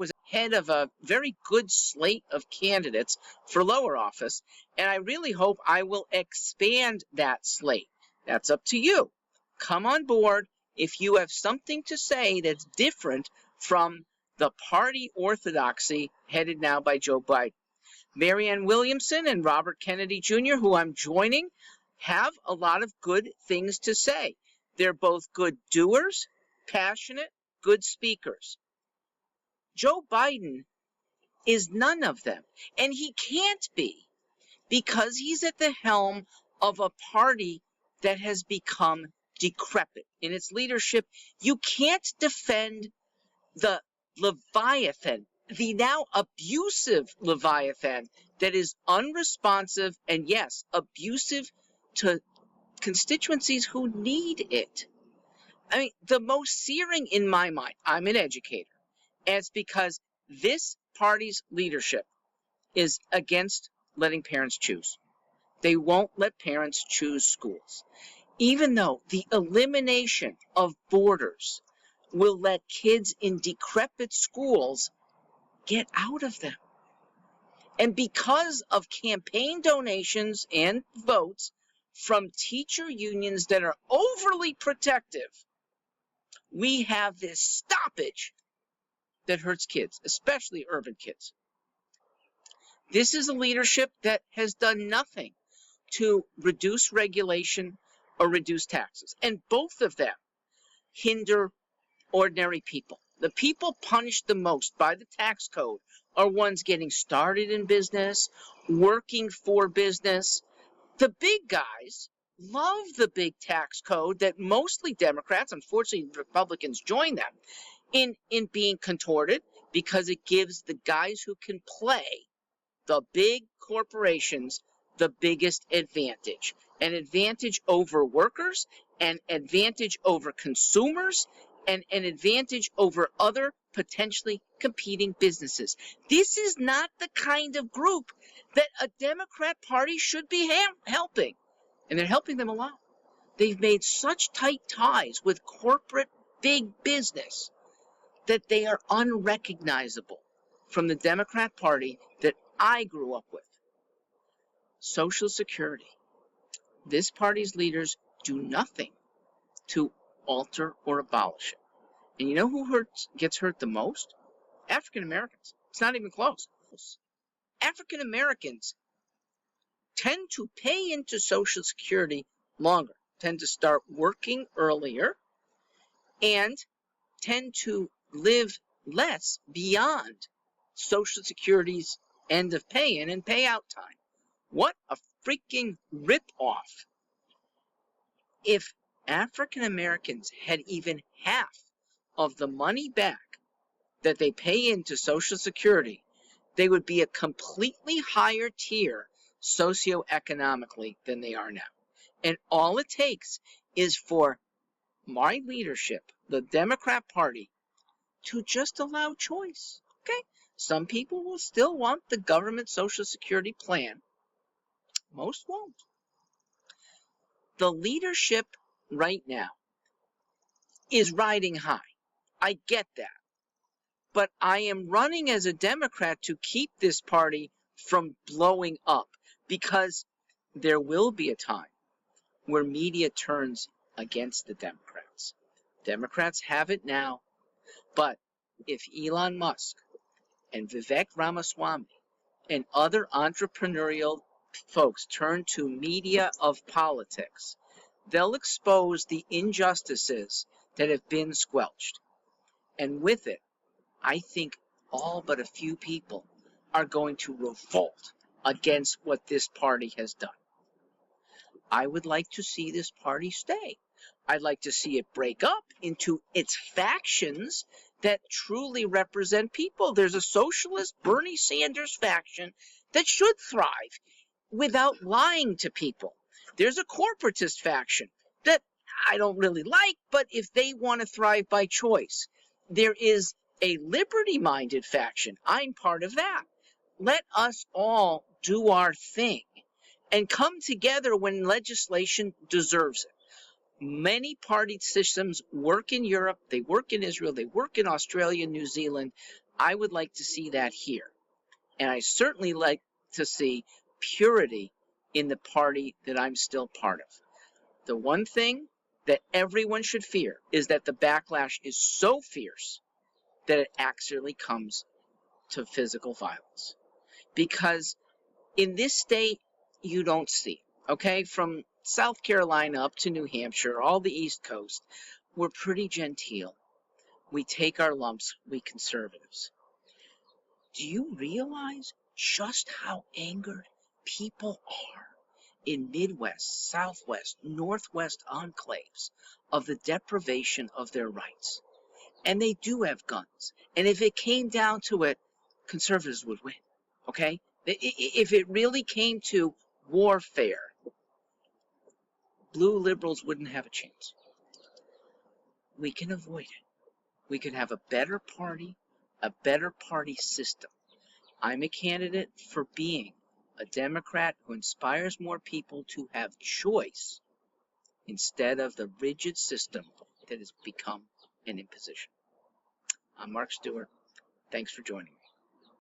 was head of a very good slate of candidates for lower office, and I really hope I will expand that slate. That's up to you. Come on board if you have something to say that's different from the party orthodoxy headed now by Joe Biden. Marianne Williamson and Robert Kennedy Jr., who I'm joining, have a lot of good things to say. They're both good doers, passionate, good speakers. Joe Biden is none of them, and he can't be, because he's at the helm of a party that has become decrepit in its leadership. You can't defend the Leviathan, the now abusive Leviathan that is unresponsive and, yes, abusive to constituencies who need it. I mean, the most searing in my mind, I'm an educator, and it's because this party's leadership is against letting parents choose. They won't let parents choose schools, even though the elimination of borders will let kids in decrepit schools get out of them. And because of campaign donations and votes from teacher unions that are overly protective, we have this stoppage that hurts kids, especially urban kids. This is a leadership that has done nothing to reduce regulation or reduce taxes. And both of them hinder ordinary people. The people punished the most by the tax code are ones getting started in business, working for business. The big guys love the big tax code that mostly Democrats, unfortunately Republicans join them, in being contorted, because it gives the guys who can play the big corporations the biggest advantage. An advantage over workers, an advantage over consumers, and an advantage over other potentially competing businesses. This is not the kind of group that a Democrat Party should be helping. And they're helping them a lot. They've made such tight ties with corporate big business that they are unrecognizable from the Democrat Party that I grew up with. Social Security. This party's leaders do nothing to alter or abolish it. And you know who gets hurt the most? African Americans. It's not even close. African Americans tend to pay into Social Security longer, tend to start working earlier, and tend to live less beyond Social Security's end of pay-in and payout time. What a freaking rip-off. If African Americans had even half of the money back that they pay into Social Security, they would be a completely higher tier socioeconomically than they are now. And all it takes is for my leadership, the Democrat Party, to just allow choice. Okay? Some people will still want the government Social Security plan. Most won't. The leadership right now is riding high. I get that. But I am running as a Democrat to keep this party from blowing up, because there will be a time where media turns against the Democrats. Democrats have it now, but if Elon Musk and Vivek Ramaswamy and other entrepreneurial folks turn to media of politics, they'll expose the injustices that have been squelched. And with it, I think all but a few people are going to revolt against what this party has done. I would like to see this party stay. I'd like to see it break up into its factions that truly represent people. There's a socialist Bernie Sanders faction that should thrive without lying to people. There's a corporatist faction that I don't really like, but if they want to thrive by choice. There is a liberty-minded faction. I'm part of that. Let us all do our thing and come together when legislation deserves it. Many party systems work in Europe, they work in Israel, they work in Australia, New Zealand. I would like to see that here. And I certainly like to see purity in the party that I'm still part of. The one thing that everyone should fear is that the backlash is so fierce that it actually comes to physical violence. Because in this state, you don't see it, okay? From South Carolina up to New Hampshire, all the East Coast, we're pretty genteel. We take our lumps, we conservatives. Do you realize just how angered people are in Midwest, Southwest, Northwest enclaves of the deprivation of their rights? And they do have guns. And if it came down to it, conservatives would win, okay? If it really came to warfare, blue liberals wouldn't have a chance. We can avoid it. We could have a better party system. I'm a candidate for being a Democrat who inspires more people to have choice instead of the rigid system that has become an imposition. I'm Mark Stewart. Thanks for joining me.